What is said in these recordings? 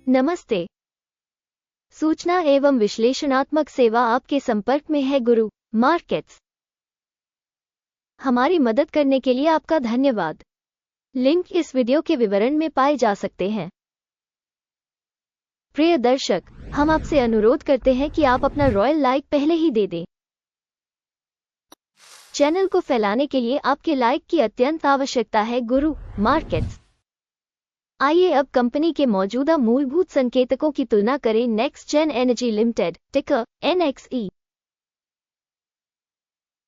नमस्ते। सूचना एवं विश्लेषणात्मक सेवा आपके संपर्क में है गुरु मार्केट्स। हमारी मदद करने के लिए आपका धन्यवाद। लिंक इस वीडियो के विवरण में पाए जा सकते हैं। प्रिय दर्शक, हम आपसे अनुरोध करते हैं कि आप अपना रॉयल लाइक पहले ही दे दें। चैनल को फैलाने के लिए आपके लाइक की अत्यंत आवश्यकता है गुरु मार्केट्स। आइए अब कंपनी के मौजूदा मूलभूत संकेतकों की तुलना करें। नेक्स्ट जेन एनर्जी लिमिटेड, टिकर NXE।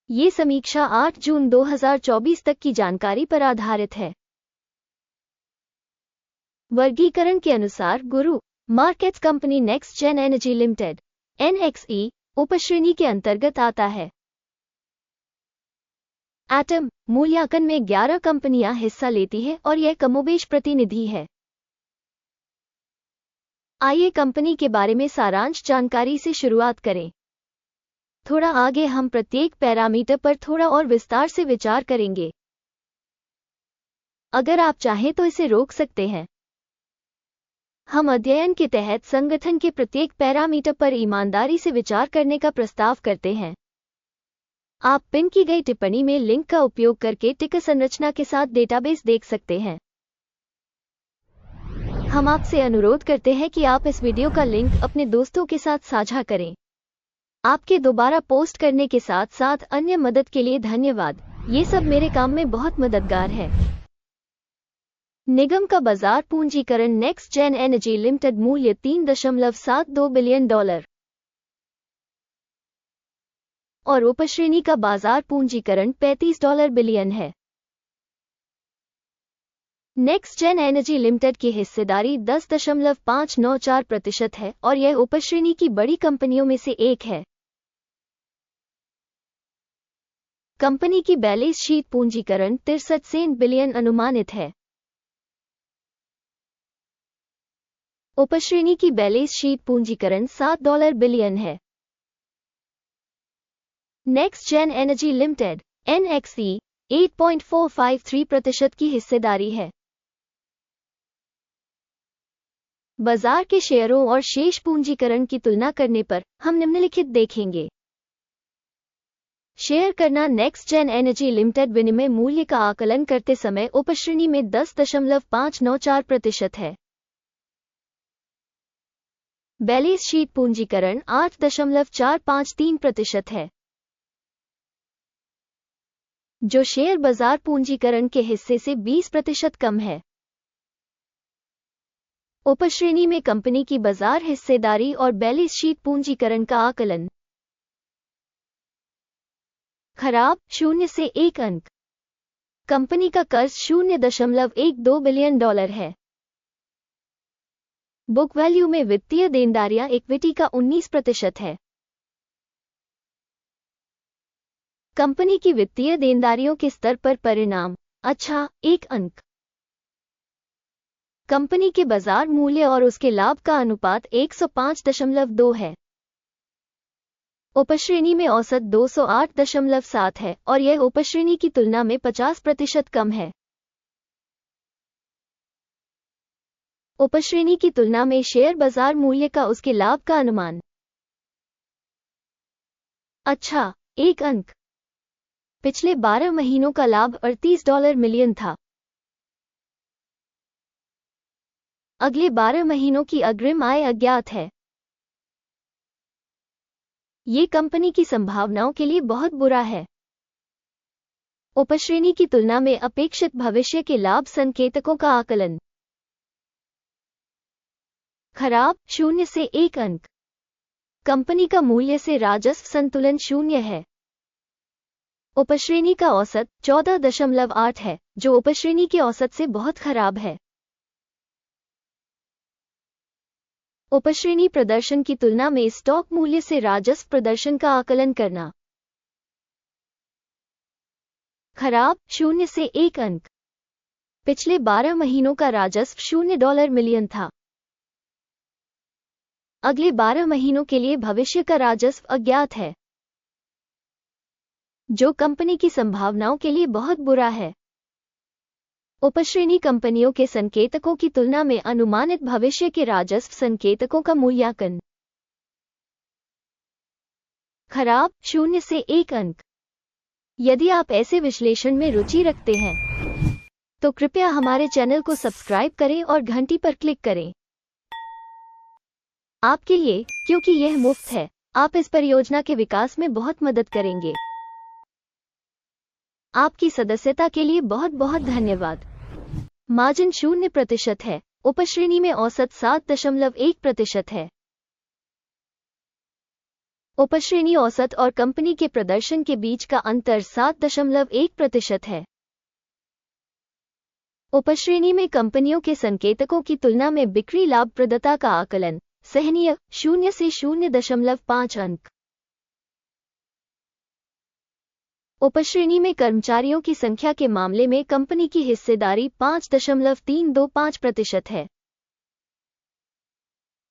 ये समीक्षा 8 जून 2024 तक की जानकारी पर आधारित है। वर्गीकरण के अनुसार Guru markets company next gen energy limited NXE उपश्रेणी के अंतर्गत आता है। एटम मूल्यांकन में 11 कंपनियां हिस्सा लेती हैं और यह कमोबेश प्रतिनिधि है। आइए कंपनी के बारे में सारांश जानकारी से शुरुआत करें। थोड़ा आगे हम प्रत्येक पैरामीटर पर थोड़ा और विस्तार से विचार करेंगे। अगर आप चाहें तो इसे रोक सकते हैं। हम अध्ययन के तहत संगठन के प्रत्येक पैरामीटर पर ईमानदारी से विचार करने का प्रस्ताव करते हैं। आप पिन की गई टिप्पणी में लिंक का उपयोग करके टिकर संरचना के साथ डेटाबेस देख सकते हैं। हम आपसे अनुरोध करते हैं कि आप इस वीडियो का लिंक अपने दोस्तों के साथ साझा करें। आपके दोबारा पोस्ट करने के साथ साथ अन्य मदद के लिए धन्यवाद। ये सब मेरे काम में बहुत मददगार है। निगम का बाजार पूंजीकरण नेक्स्ट जेन एनर्जी लिमिटेड मूल्य $3.72 बिलियन और उपश्रेणी का बाजार पूंजीकरण $35 बिलियन है। नेक्स्ट जेन एनर्जी लिमिटेड की हिस्सेदारी 10.594% है और यह उपश्रेणी की बड़ी कंपनियों में से एक है। कंपनी की बैलेंस शीट पूंजीकरण 63 बिलियन अनुमानित है। उपश्रेणी की बैलेंस शीट पूंजीकरण $7 बिलियन है। Next gen energy limited NXE 8.453% की हिस्सेदारी है। बाजार के शेयरों और शेष पूंजीकरण की तुलना करने पर हम निम्नलिखित देखेंगे। शेयर करना नेक्स्ट जेन एनर्जी लिमिटेड विनिमय मूल्य का आकलन करते समय उपश्रेणी में 10.594% है। बैलेंस शीट पूंजीकरण 8.453% है। जो शेयर बाजार पूंजीकरण के हिस्से से 20% कम है। उपश्रेणी में कंपनी की बाजार हिस्सेदारी और बैलेंस शीट पूंजीकरण का आकलन। खराब 0 से 1 अंक। कंपनी का कर्ज $0.12 बिलियन है। बुक वैल्यू में वित्तीय देनदारियां इक्विटी का 19% है। कंपनी की वित्तीय देनदारियों के स्तर पर परिणाम अच्छा 1 अंक। कंपनी के बाजार मूल्य और उसके लाभ का अनुपात 105.2 है। उपश्रेणी में औसत 208.7 है और यह उपश्रेणी की तुलना में 50% कम है। उपश्रेणी की तुलना में शेयर बाजार मूल्य का उसके लाभ का अनुमान अच्छा 1 अंक। पिछले 12 महीनों का लाभ $38 मिलियन था। अगले 12 महीनों की अग्रिम आय अज्ञात है। ये कंपनी की संभावनाओं के लिए बहुत बुरा है। उपश्रेणी की तुलना में अपेक्षित भविष्य के लाभ संकेतकों का आकलन। खराब 0 से 1 अंक। कंपनी का मूल्य से राजस्व संतुलन 0 है। उपश्रेणी का औसत 14.8 है, जो उपश्रेणी के औसत से बहुत खराब है। उपश्रेणी प्रदर्शन की तुलना में स्टॉक मूल्य से राजस्व प्रदर्शन का आकलन करना। खराब 0 से 1 अंक। पिछले 12 महीनों का राजस्व $0 मिलियन था। अगले 12 महीनों के लिए भविष्य का राजस्व अज्ञात है, जो कंपनी की संभावनाओं के लिए बहुत बुरा है। उपश्रेणी कंपनियों के संकेतकों की तुलना में अनुमानित भविष्य के राजस्व संकेतकों का मूल्यांकन। खराब 0 से 1 अंक। यदि आप ऐसे विश्लेषण में रुचि रखते हैं तो कृपया हमारे चैनल को सब्सक्राइब करें और घंटी पर क्लिक करें। आपके लिए, क्योंकि यह मुफ्त है, आप इस परियोजना के विकास में बहुत मदद करेंगे। आपकी सदस्यता के लिए बहुत बहुत धन्यवाद। मार्जिन 0% है। उपश्रेणी में औसत 7.1% है। उपश्रेणी औसत और कंपनी के प्रदर्शन के बीच का अंतर 7.1% है। उपश्रेणी में कंपनियों के संकेतकों की तुलना में बिक्री लाभप्रदता का आकलन सहनीय 0 से 0.5 अंक। उपश्रेणी में कर्मचारियों की संख्या के मामले में कंपनी की हिस्सेदारी 5.325% है।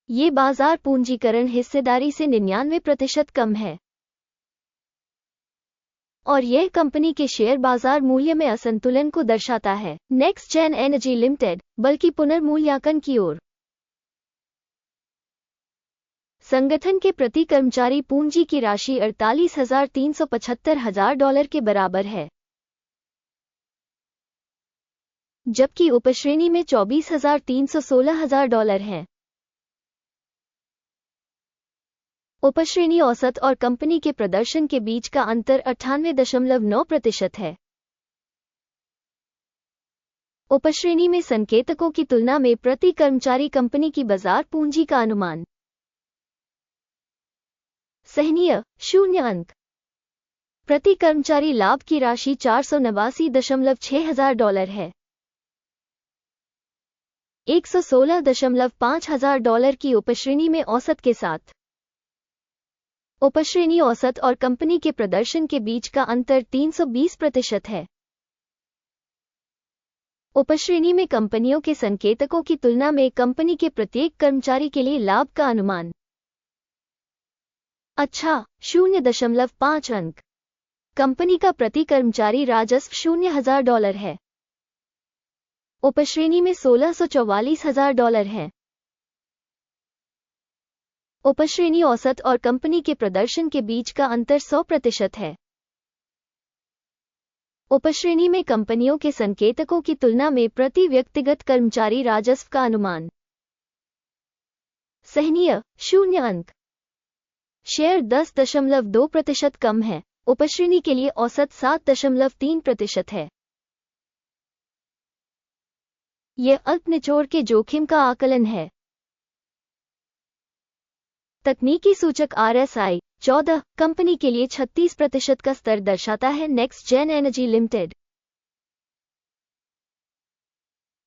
ये बाजार पूंजीकरण हिस्सेदारी से 99% कम है और यह कंपनी के शेयर बाजार मूल्य में असंतुलन को दर्शाता है। नेक्स्ट जेन एनर्जी लिमिटेड बल्कि पुनर्मूल्यांकन की ओर। संगठन के प्रति कर्मचारी पूंजी की राशि $48,375,000 के बराबर है, जबकि उपश्रेणी में $24,316,000 है। उपश्रेणी औसत और कंपनी के प्रदर्शन के बीच का अंतर 98.9% है। उपश्रेणी में संकेतकों की तुलना में प्रति कर्मचारी कंपनी की बाजार पूंजी का अनुमान सहनीय 0 अंक। प्रति कर्मचारी लाभ की राशि $489,600 है। $116,500 की उपश्रेणी में औसत के साथ। उपश्रेणी औसत और कंपनी के प्रदर्शन के बीच का अंतर 320% है। उपश्रेणी में कंपनियों के संकेतकों की तुलना में कंपनी के प्रत्येक कर्मचारी के लिए लाभ का अनुमान अच्छा 0.5 अंक। कंपनी का प्रति कर्मचारी राजस्व $0,000 है। उपश्रेणी में $16,44,000 है। उपश्रेणी औसत और कंपनी के प्रदर्शन के बीच का अंतर 100% है। उपश्रेणी में कंपनियों के संकेतकों की तुलना में प्रति व्यक्तिगत कर्मचारी राजस्व का अनुमान सहनीय 0 अंक। शेयर 10.2% कम है। उपश्रेणी के लिए औसत 7.3% है। यह अल्प निचोड़ के जोखिम का आकलन है। तकनीकी सूचक RSI 14 कंपनी के लिए 36% का स्तर दर्शाता है। नेक्स्ट जेन एनर्जी लिमिटेड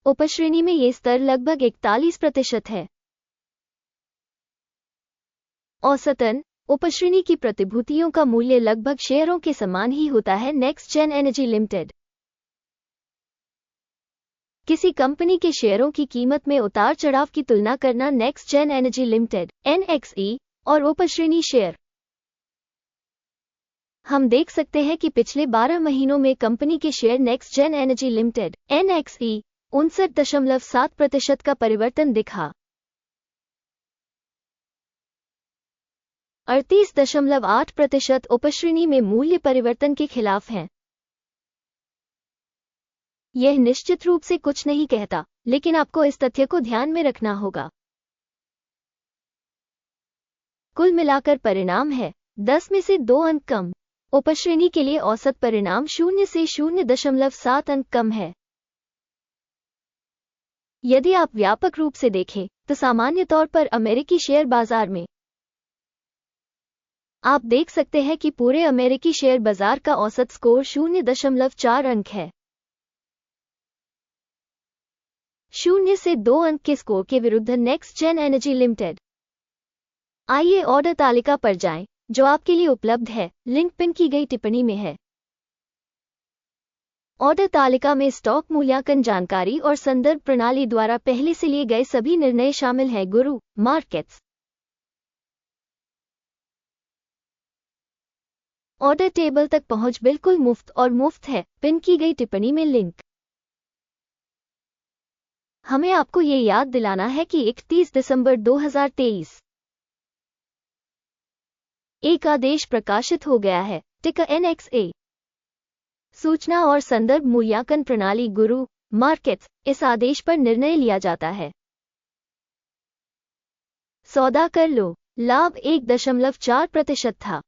उपश्रेणी में यह स्तर लगभग 41% है। औसतन उपश्रेणी की प्रतिभूतियों का मूल्य लगभग शेयरों के समान ही होता है। नेक्स्ट जेन एनर्जी लिमिटेड किसी कंपनी के शेयरों की कीमत में उतार चढ़ाव की तुलना करना। Next gen energy limited NXE और उपश्रेणी शेयर। हम देख सकते हैं कि पिछले 12 महीनों में कंपनी के share next gen energy limited NXE 59.7% का परिवर्तन दिखा। 38.8% उपश्रेणी में मूल्य परिवर्तन के खिलाफ हैं। यह निश्चित रूप से कुछ नहीं कहता, लेकिन आपको इस तथ्य को ध्यान में रखना होगा। कुल मिलाकर परिणाम है 10 में से 2 अंक कम। उपश्रेणी के लिए औसत परिणाम 0 से 0.7 अंक कम है। यदि आप व्यापक रूप से देखें तो सामान्य तौर पर अमेरिकी शेयर बाजार में आप देख सकते हैं कि पूरे अमेरिकी शेयर बाजार का औसत स्कोर 0.4 अंक है। 0 से 2 अंक के स्कोर के विरुद्ध नेक्स्ट जेन एनर्जी लिमिटेड। आइए ऑर्डर तालिका पर जाएं, जो आपके लिए उपलब्ध है। लिंक पिन की गई टिप्पणी में है। ऑर्डर तालिका में स्टॉक मूल्यांकन जानकारी और संदर्भ प्रणाली द्वारा पहले से लिए गए सभी निर्णय शामिल हैं। गुरु मार्केट्स ऑर्डर टेबल तक पहुंच बिल्कुल मुफ्त और मुफ्त है। पिन की गई टिप्पणी में लिंक हमें आपको ये याद दिलाना है कि 31 दिसंबर 2023 एक आदेश प्रकाशित हो गया है। टिकर NXA सूचना और संदर्भ मूल्यांकन प्रणाली गुरु मार्केट्स इस आदेश पर निर्णय लिया जाता है। सौदा कर लो। लाभ 1.4% था।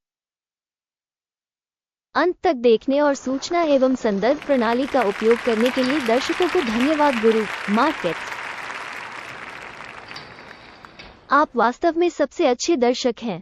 अंत तक देखने और सूचना एवं संदर्भ प्रणाली का उपयोग करने के लिए दर्शकों को धन्यवाद। गुरु मार्केट्स, आप वास्तव में सबसे अच्छे दर्शक हैं।